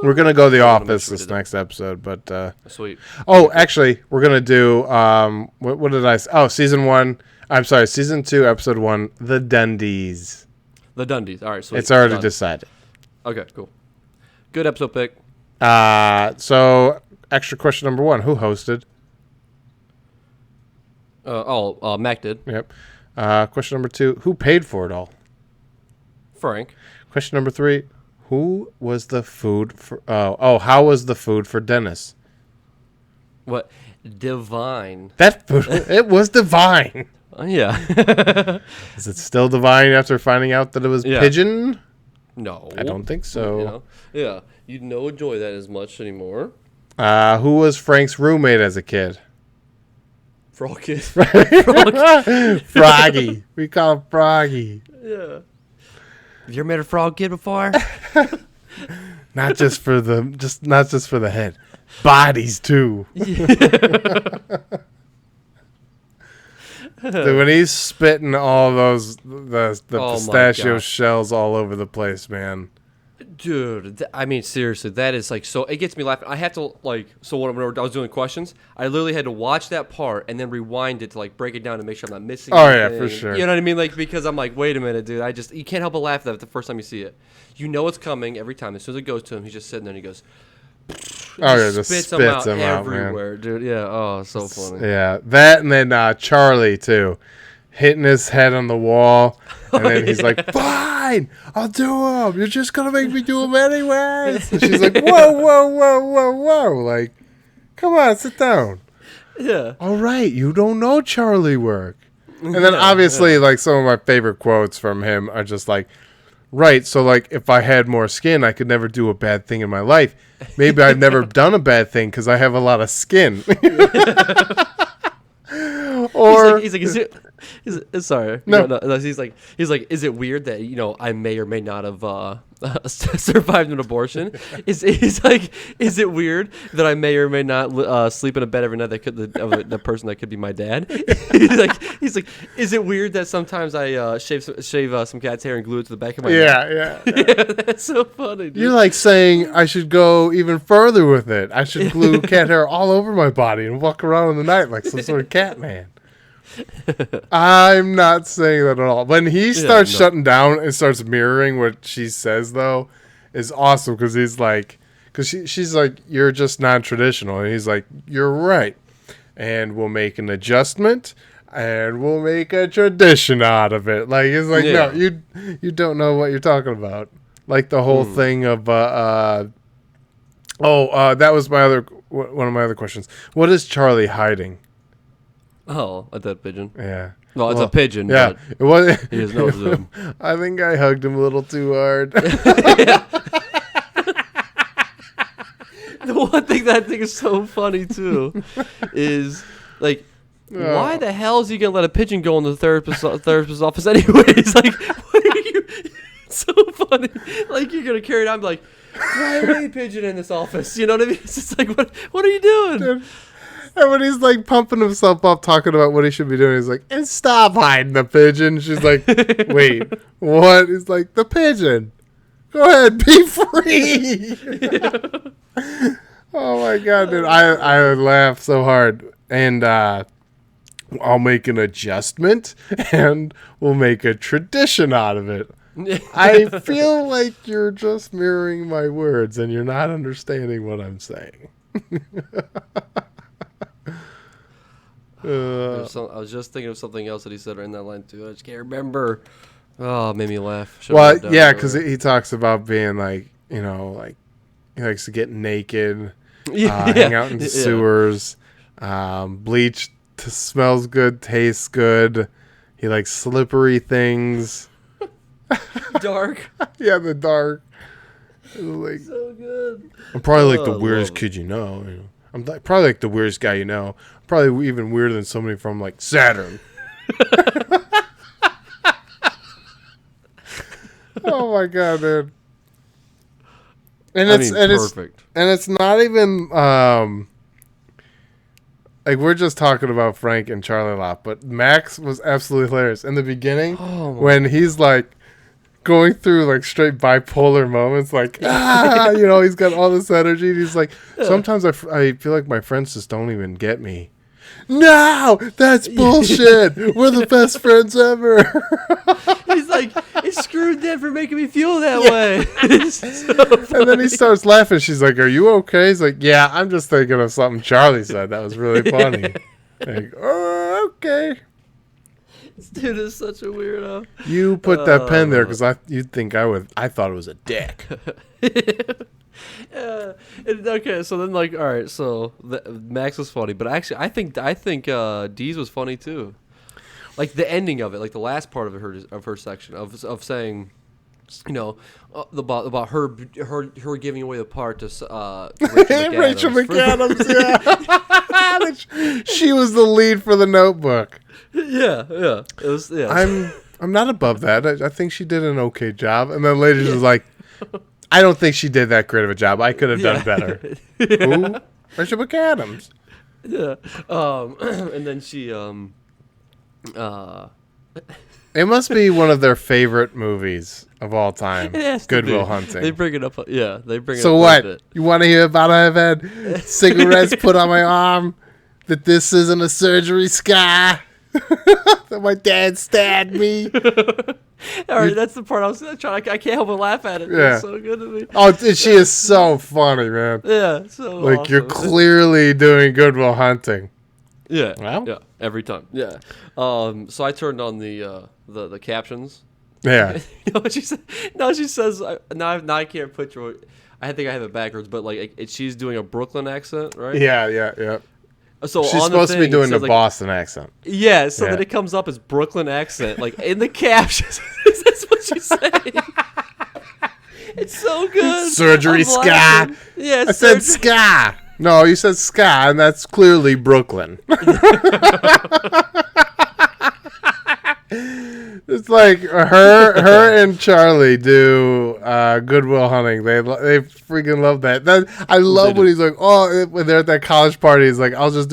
We're gonna go The Office this next episode, but sweet. Oh, actually, we're gonna do what did I say? Oh, season 2, episode 1, The Dundies. The Dundies. All right, sweet. It's already decided. Okay, cool. Good episode pick. So extra question number 1: who hosted? Mac did. Yep. Question number 2: who paid for it all? Frank. Question number 3: who was the food for? How was the food for Dennis? What? Divine. That food, it was divine. Yeah. Is it still divine after finding out that it was pigeon? No. I don't think so. You know? Yeah. You don't enjoy that as much anymore. Who was Frank's roommate as a kid? Frog Kid. Froggy. We call him Froggy. Yeah. Have you ever met a Frog Kid before? Not just for the head. Bodies too. Dude, when he's spitting all those the pistachio shells all over the place, man. Dude, I mean, seriously, that is like so. It gets me laughing. I have to when I was doing questions, I literally had to watch that part and then rewind it to like break it down to make sure I'm not missing. Oh anything. yeah, for sure. You know what I mean? Like because I'm like, wait a minute, dude. You can't help but laugh at that the first time you see it. You know it's coming every time. As soon as it goes to him, he's just sitting there and he goes. Oh yeah, just spits them out everywhere, man. Dude. Yeah. Oh, so funny. Yeah, that and then Charlie too, hitting his head on the wall, and then he's like, "Fine, I'll do them. You're just gonna make me do them anyways." And she's like, "Whoa, like, come on, sit down." Yeah. All right, you don't know Charlie work. And then obviously, like some of my favorite quotes from him are just like, "Right, so like if I had more skin, I could never do a bad thing in my life. Maybe I've never done a bad thing because I have a lot of skin." Or he's like, sorry. No. He's like, is it weird that I may or may not have survived an abortion? Is it weird that I may or may not sleep in a bed every night that could the person that could be my dad? he's like, is it weird that sometimes I shave some cat's hair and glue it to the back of my neck? Yeah, that's so funny, dude. You're like saying I should go even further with it. I should glue cat hair all over my body and walk around in the night like some sort of cat man. I'm not saying that at all. When he starts shutting down and starts mirroring what she says, though, is awesome because he's like, she's like, you're just non-traditional, and he's like, you're right, and we'll make an adjustment, and we'll make a tradition out of it. Like it's like, no, you don't know what you're talking about. Like the whole thing of that was one of my other questions. What is Charlie hiding? Oh, a dead pigeon. Yeah. Well, it's a pigeon. Yeah, but it was. He has no zoom. I think I hugged him a little too hard. The one thing that I think is so funny too is like, why the hell is he gonna let a pigeon go in the therapist's office anyways? Like, what are you? It's so funny. Like you're gonna carry it on, like, why would a pigeon in this office? You know what I mean? It's just like, what are you doing? Dude, And when he's like pumping himself up, talking about what he should be doing, he's like, and stop hiding the pigeon. She's like, wait, what? He's like, the pigeon. Go ahead, be free. Oh my god, dude. I laugh so hard. And I'll make an adjustment and we'll make a tradition out of it. I feel like you're just mirroring my words and you're not understanding what I'm saying. I was just thinking of something else that he said right in that line too. I just can't remember. Oh, it made me laugh. Well, yeah, because he talks about being like, you know, like he likes to get naked, hang out in the sewers, bleach smells good, tastes good. He likes slippery things. Dark. Yeah, the dark. Like, So good. I'm probably like the weirdest kid you know. I'm probably like the weirdest guy you know. I'm probably even weirder than somebody from like Saturn. Oh my god, dude! And it's perfect. And it's not even like we're just talking about Frank and Charlie a lot, but Max was absolutely hilarious in the beginning when he's like going through like straight bipolar moments, like you know, he's got all this energy. And he's like, sometimes I feel like my friends just don't even get me. No, that's bullshit. We're the best friends ever. He's like, it's screwed them for making me feel that way. So and then he starts laughing. She's like, are you okay? He's like, yeah, I'm just thinking of something Charlie said. That was really funny. Like, oh, okay. This dude is such a weirdo. You put that pen there because you'd think I thought it was a dick. Okay, so then like, all right, so Max was funny, but actually, I think Dee's was funny too. Like the ending of it, like the last part of her section of saying, you know, about her giving away the part to Rachel McAdams. Yeah, she was the lead for The Notebook. Yeah. It was. Yeah. I'm not above that. I think she did an okay job. And then later she was like, I don't think she did that great of a job. I could have done better. Who? Rachel McAdams. Yeah. And then she It must be one of their favorite movies of all time. Good Will Hunting. They bring it up. Yeah, they bring it up. So what? You want to hear about I've had cigarettes put on my arm? That this isn't a surgery scar? That my dad stabbed me? All right, that's the part I was trying. I can't help but laugh at it. Yeah. It's so good to me. Oh, she is so funny, man. Yeah, so like awesome. You're clearly doing Good Will Hunting. Yeah, well? Yeah, every time. Yeah. So I turned on the captions. Yeah. You know what she said? No, she says now I can't picture. I think I have it backwards, but like she's doing a Brooklyn accent, right? Yeah. So she's supposed to be doing the Boston accent. Yeah, so then it comes up as Brooklyn accent, like in the captions. That's what she's saying. It's so good. Surgery ska. Yeah, I said ska. No, you said ska, and that's clearly Brooklyn. It's like her and Charlie do Good Will Hunting. They freaking love that. I love when he's like, oh, when they're at that college party, he's like, I'll just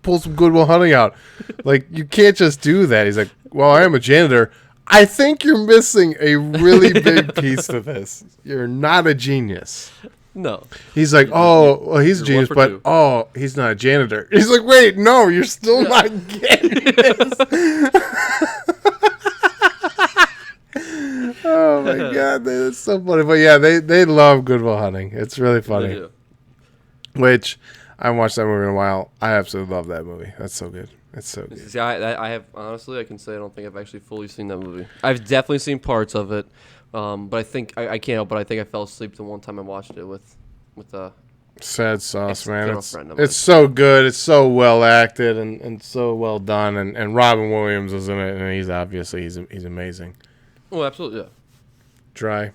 pull some Good Will Hunting out. Like, you can't just do that. He's like, well, I am a janitor. I think you're missing a really big piece to this. You're not a genius. No. He's like, well, he's a genius, but he's not a janitor. He's like, wait, no, you're still not getting this. Oh my god, that's so funny. But yeah, they love Good Will Hunting. It's really funny. They do. Which I haven't watched that movie in a while. I absolutely love that movie. That's so good. It's so good. See, I have honestly, I can say I don't think I've actually fully seen that movie. I've definitely seen parts of it, but I think I can't help. But I think I fell asleep the one time I watched it with Sad sauce, man. It's so good. It's so well acted and so well done. And Robin Williams is in it, and he's obviously he's amazing. Oh, absolutely, yeah. Dry.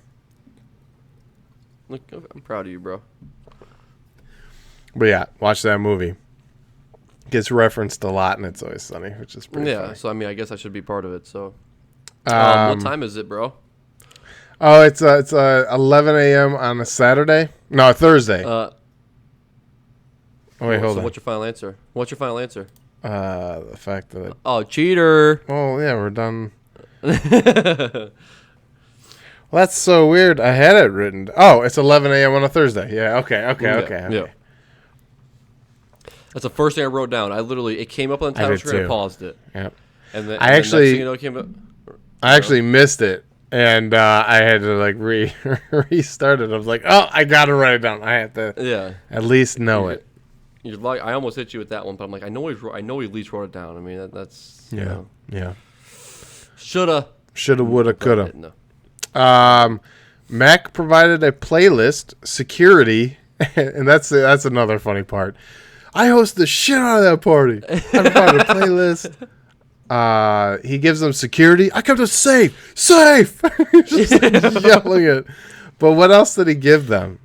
Look, I'm proud of you, bro. But yeah, watch that movie. Gets referenced a lot, and It's Always Sunny, which is pretty funny. So I mean, I guess I should be part of it. So, what time is it, bro? Oh, it's 11 a.m. on a Saturday. No, a Thursday. Oh, wait, hold So on. what's your final answer? What's your final answer? The fact that. Oh, cheater. Oh yeah, we're done. Well, that's so weird. I had it written. Oh, it's 11 a.m. on a Thursday. Yeah. Okay. Yeah. That's the first thing I wrote down. It came up on the I title did screen. I too. paused it. Yep. And then, I and actually- the next thing you know, it came up. I actually missed it, and I had to like restart it. I was like, oh, I gotta write it down. I have to Yeah. at least know it. You're like, I almost hit you with that one, but I'm like, I know he at least wrote it down. I mean, that's you know. Yeah. Shoulda, Woulda, coulda. No. Mac provided a playlist, security, and that's another funny part. I host the shit out of that party. I provided a playlist. He gives them security. I kept it safe. Just like yelling it. But what else did he give them?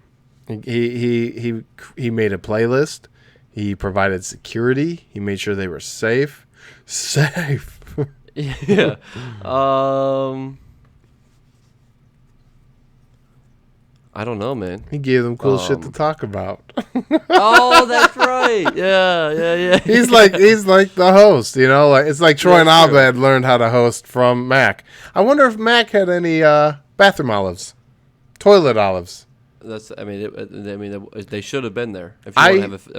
He made a playlist. He provided security. He made sure they were safe. Yeah. I don't know, man. He gave them cool shit to talk about. Oh, that's right. Yeah. He's like the host, you know. Like it's like Troy and Abed learned how to host from Mac. I wonder if Mac had any bathroom olives, toilet olives. They should have been there if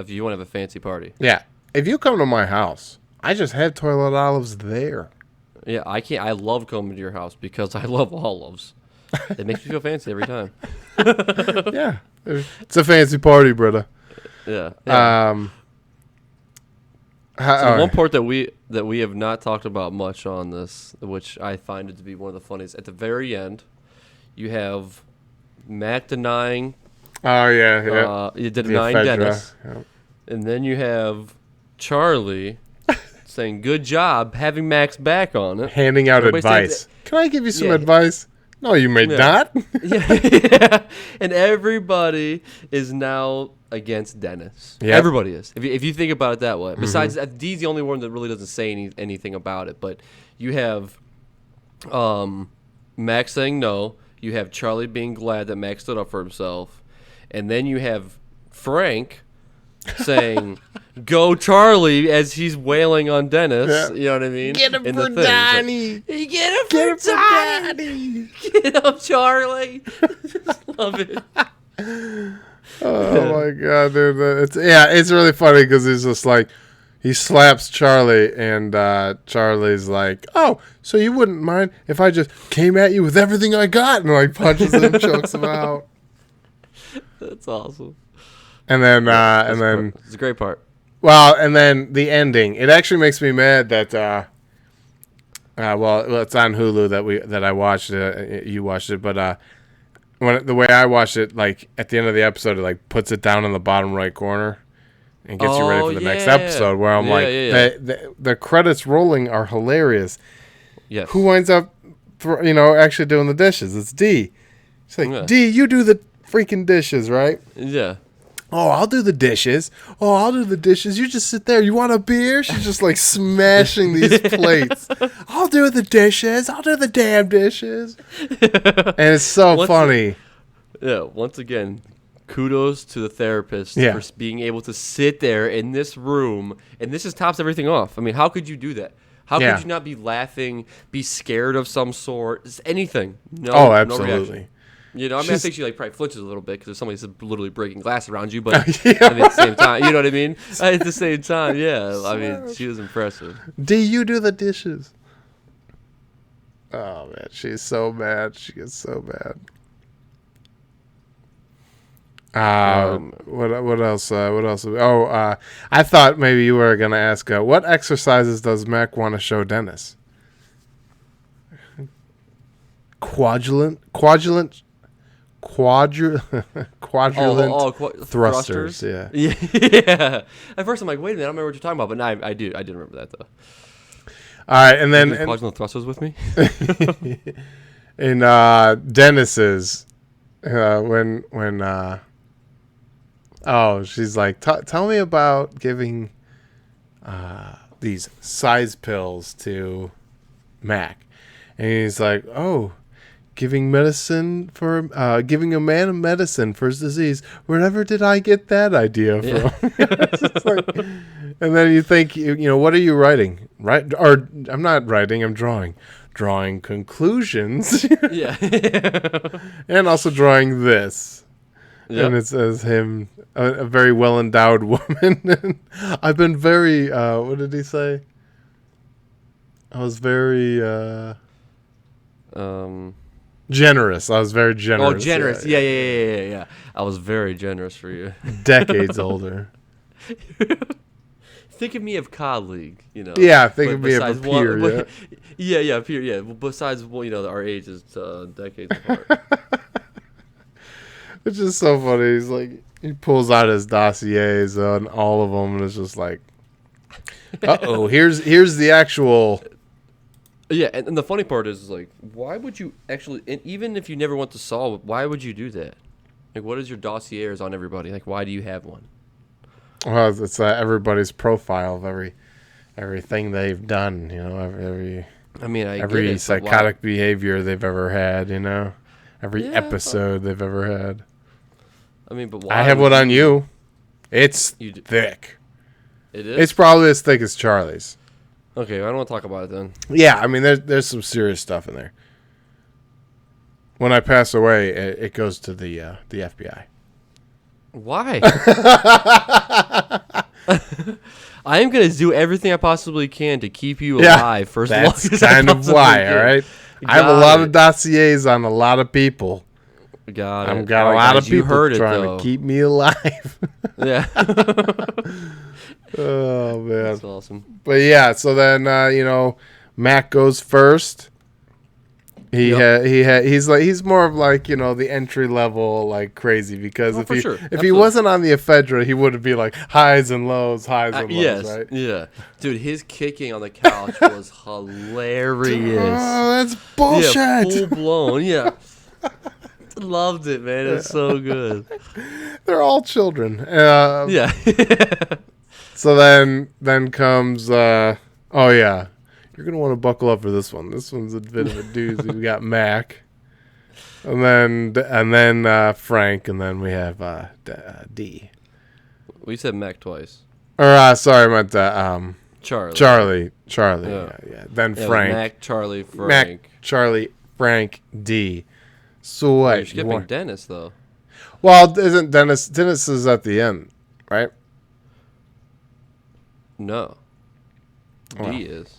you want to have a fancy party. Yeah, if you come to my house, I just have toilet olives there. Yeah, I can't. I love coming to your house because I love olives. It makes me feel fancy every time. Yeah, it's a fancy party, brother. Yeah. So the one part that we have not talked about much on this, which I find it to be one of the funniest, at the very end, you have Mac denying. Oh yeah. Denying Dennis, and then you have Charlie saying "Good job," having Mac's back on it, handing out advice. Can I give you some advice? No, you may not. Yeah. And everybody is now against Dennis. Yep. Everybody is. If you think about it that way. Besides, Dee's the only one that really doesn't say anything about it. But you have Max saying no. You have Charlie being glad that Max stood up for himself. And then you have Frank saying, "Go Charlie," as he's wailing on Dennis. Yeah. You know what I mean? Get him for Donnie. Get him for Donnie. Get him, Charlie. Just love it. Oh my god, dude! It's really funny because he's just like he slaps Charlie, and Charlie's like, "Oh, so you wouldn't mind if I just came at you with everything I got?" And like punches him, chokes him out. That's awesome. And then it's a great part. Well, and then the ending. It actually makes me mad that it's on Hulu that I watched it. You watched it, but the way I watched it, like at the end of the episode, it like puts it down in the bottom right corner and gets you ready for the next episode. Where I'm the credits rolling are hilarious. Yes. Who winds up, actually doing the dishes? It's Dee. She's like, Dee, you do the freaking dishes, right? Yeah. Oh, I'll do the dishes. Oh, I'll do the dishes. You just sit there. You want a beer? She's just like smashing these plates. I'll do the dishes. I'll do the damn dishes. And it's so funny. Once again, kudos to the therapist for being able to sit there in this room. And this just tops everything off. I mean, how could you do that? How could you not be laughing, be scared of some sort, anything? No, absolutely. No reaction. I think she probably flinches a little bit because somebody's literally breaking glass around you, but I mean, at the same time, you know what I mean? At the same time, yeah. I mean, she was impressive. Do you do the dishes? Oh, man. She's so mad. She gets so mad. What else? I thought maybe you were going to ask, what exercises does Mac want to show Dennis? Quadrulant thrusters. Yeah. At first, I'm like, wait a minute, I don't remember what you're talking about, but now I do. I did remember that though. All right, and then quadrulant thrusters with me. In Dennis's, when she's like, tell me about giving these size pills to Mac, and he's like, oh. giving giving a man a medicine for his disease. Wherever did I get that idea from? It's just like, and then you think, what are you writing? Right? Or I'm not writing. I'm drawing. Drawing conclusions. Yeah. And also drawing this. Yep. And it says him, a very well endowed woman. I've been very. What did he say? I was very. Generous. I was very generous. Oh, generous. Yeah. I was very generous for you. Decades older. Think of me of colleague, Yeah, think of me of a peer. Yeah, peer. Yeah, besides, our age is decades apart. It's just so funny. He's like, he pulls out his dossiers on all of them, and it's just like, here's the actual. Yeah, and the funny part is like, why would you actually? And even if you never went to solve, why would you do that? Like, what is your dossiers on everybody? Like, why do you have one? Well, it's everybody's profile of everything they've done. Every psychotic behavior they've ever had. Every episode they've ever had. I mean, but why? I have one on you. It's thick. It is. It's probably as thick as Charlie's. Okay, I don't want to talk about it then. Yeah, I mean, there's some serious stuff in there. When I pass away, it goes to the FBI. Why? I am going to do everything I possibly can to keep you alive for as long as that's kind of why, all right? I have a lot of dossiers on a lot of people. Got it. I've got a lot of people trying to keep me alive. Yeah. Oh, man. That's awesome. But yeah, so then, Mac goes first. He's more of like, the entry level, like crazy, because if he wasn't on the ephedra, he would be like highs and lows, yes, right? Yeah. Dude, his kicking on the couch was hilarious. Oh, that's bullshit. Yeah, full blown. Yeah. Loved it, man. It's so good. They're all children. Yeah. So then comes oh yeah. You're going to want to buckle up for this one. This one's a bit of a doozy. We got Mac. And then Frank, and then we have D. We said Mac twice. Or sorry, I meant Charlie. Yeah. Then Frank. Mac, Charlie, Frank. Mac, Charlie, Frank, D. So what? You're skipping Dennis though. Well, isn't Dennis is at the end, right? No. D is.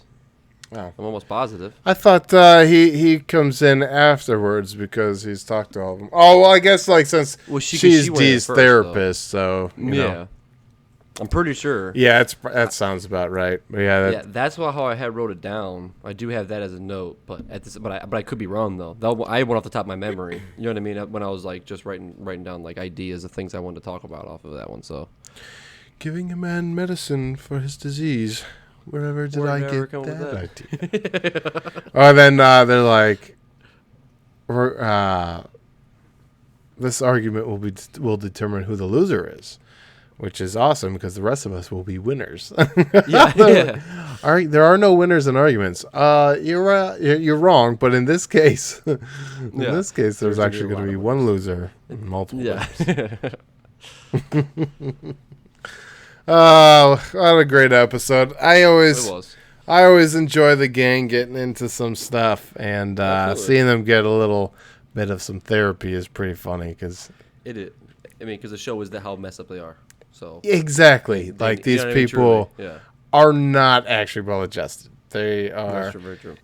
Wow. I'm almost positive. I thought he comes in afterwards because he's talked to all of them. Oh, well, I guess since she's Dee's therapist, so you know. I'm pretty sure. Yeah, that sounds about right. But yeah, that's how I had wrote it down. I do have that as a note, but I could be wrong though. I went off the top of my memory. You know what I mean? When I was just writing down ideas of things I wanted to talk about off of that one. So, giving a man medicine for his disease. Wherever did I get that idea? Oh, then they're like, this argument will determine who the loser is, which is awesome because the rest of us will be winners. Yeah. All right, there are no winners in arguments. You're wrong, but in this case, there's actually going to be one loser and multiple winners. Oh, what a great episode. I always enjoy the gang getting into some stuff, and seeing them get a little bit of some therapy is pretty funny because it is. I mean, because the show is how messed up they are. So exactly, these people are not actually well adjusted. They are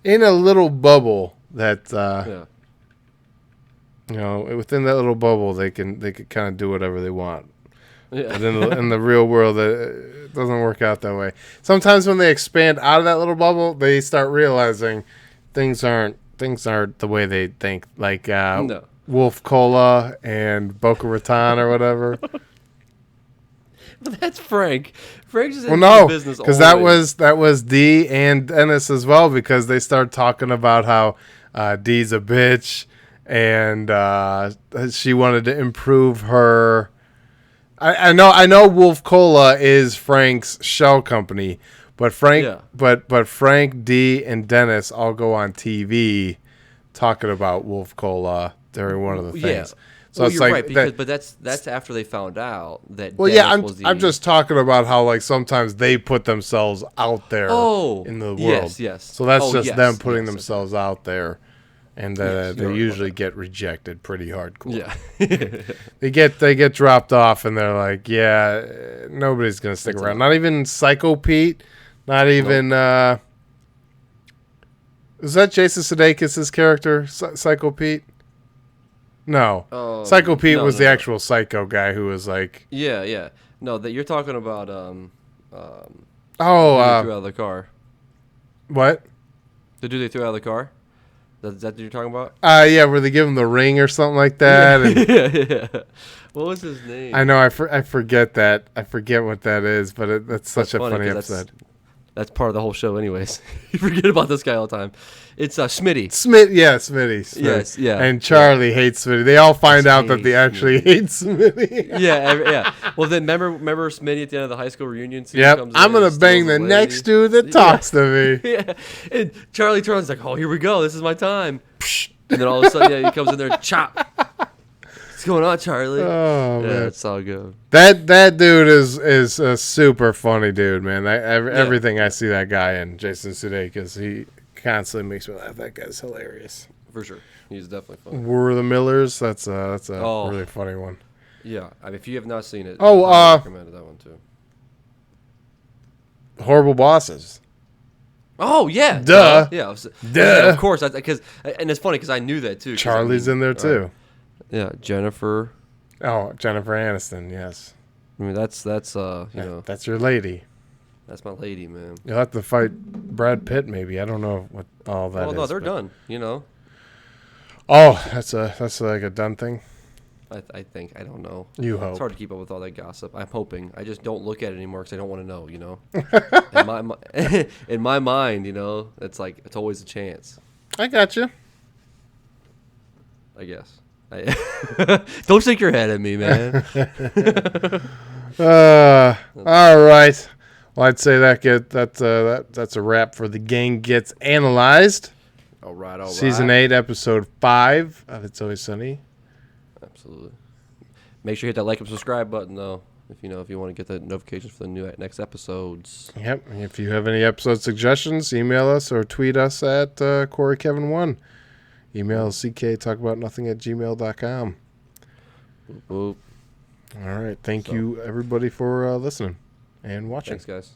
in a little bubble that within that little bubble they can kind of do whatever they want. Yeah. But in the real world, it doesn't work out that way. Sometimes when they expand out of that little bubble, they start realizing things aren't the way they think. Like Wolf Cola and Boca Raton or whatever. But that's Frank. Frank's just business. Because that was D and Dennis as well. Because they start talking about how D's a bitch and she wanted to improve her. I know Wolf Cola is Frank's shell company, but Frank, but Frank, D, and Dennis all go on TV talking about Wolf Cola during one of the Yeah. things. So Well, it's you're like right, because, that. but that's after they found out that. Well, yeah, Dennis was the, I'm just talking about how like sometimes they put themselves out there in the world. yes. So that's Oh, just yes, them putting yes, themselves out there, and Yes, they you're right about usually that. get rejected pretty hardcore. Yeah. They get dropped off, and they're like, yeah, nobody's gonna stick That's around. enough. Not even Psycho Pete. Not even. Is that Jason Sudeikis' character, Psycho Pete? No, Psycho Pete was the no. actual Psycho guy who was like, Yeah. No, that you're talking about the oh, dude they threw out of the car. what? The dude they threw out of the car. Is that what you're talking about? Yeah, where they give him the ring or something like that. And Yeah. What was his name? I know, I forget that. I forget what that is, but that's such a funny 'cause episode. That's part of the whole show, anyways. You forget about this guy all the time. It's Smitty. Smitty. Yes, yeah. And Charlie hates Smitty. They all find out that they actually hate Smitty. Yeah. Well, then remember Smitty at the end of the high school reunion scene? Yep, comes in I'm and gonna bang steals the away. next dude that talks to me. Yeah, and Charlie turns like, "Oh, here we go. This is my time." And then all of a sudden, he comes in there, and chop. What's going on, Charlie? Oh Yeah, man, it's all good. that dude is a super funny dude, man. Everything I see that guy in, Jason Sudeikis, he constantly makes me laugh. That guy's hilarious. For sure, he's definitely funny. We're the Millers. That's a Oh. really funny one. Yeah, I mean, if you have not seen it, Oh, I recommend that one too. Horrible Bosses. Oh yeah, Duh. Yeah, Duh. of course. Because and it's funny because I knew that too. 'cause Charlie's in there too. Yeah, Jennifer. Oh, Jennifer Aniston. Yes. I mean, that's you know, That's your lady. that's my lady, man. You'll have to fight Brad Pitt, maybe. I don't know what all that is. Well, no, they're but- done. You know, Oh, that's like a done thing. I think I don't know. You It's hope. hard to keep up with all that gossip. I'm hoping. I just don't look at it anymore because I don't want to know. You know, in my mind, you know, it's like it's always a chance. I got you. I guess. Don't shake your head at me, man. All right. Well, I'd say that's a wrap for The Gang Gets Analyzed. All right. Season 8, episode 5 of It's Always Sunny. Absolutely. Make sure you hit that like and subscribe button, though, if you want to get the notifications for the next episodes. Yep. And if you have any episode suggestions, email us or tweet us at CoreyKevin1. Email cktalkaboutnothing@gmail.com. Boop, boop. All right. Thank you, everybody, for listening and watching. Thanks, guys.